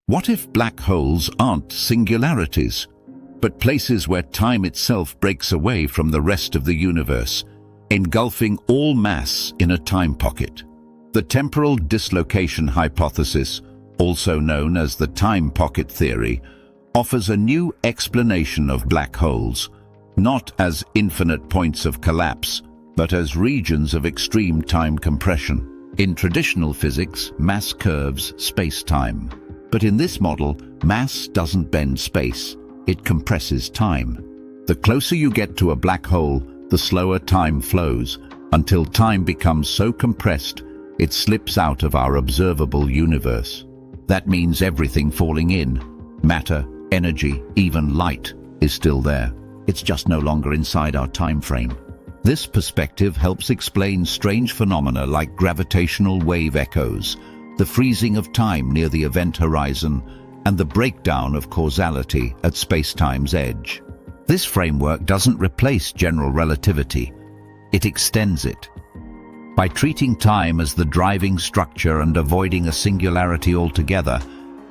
What if black holes aren't singularities, but places where time itself breaks away from the rest of the universe, engulfing all mass in a time pocket? The temporal dislocation hypothesis, also known as the time pocket theory, offers a new explanation of black holes, not as infinite points of collapse, but as regions of extreme time compression. In traditional physics, mass curves space-time. But in this model, mass doesn't bend space, it compresses time. The closer you get to a black hole, the slower time flows, until time becomes so compressed it slips out of our observable universe. That means everything falling in, matter, energy, even light, is still there. It's just no longer inside our time frame. This perspective helps explain strange phenomena like gravitational wave echoes, the freezing of time near the event horizon, and the breakdown of causality at spacetime's edge. This framework doesn't replace general relativity, it extends it. By treating time as the driving structure and avoiding a singularity altogether,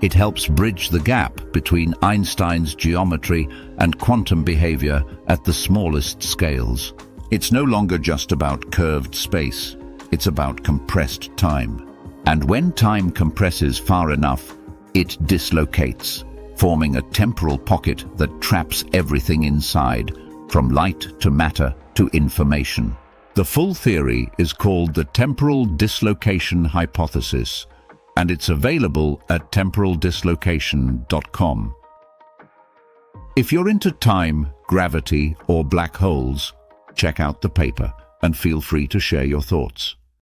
it helps bridge the gap between Einstein's geometry and quantum behavior at the smallest scales. It's no longer just about curved space, it's about compressed time. And when time compresses far enough, it dislocates, forming a temporal pocket that traps everything inside, from light to matter to information. The full theory is called the Temporal Dislocation Hypothesis, and it's available at temporaldislocation.com. If you're into time, gravity, or black holes, check out the paper and feel free to share your thoughts.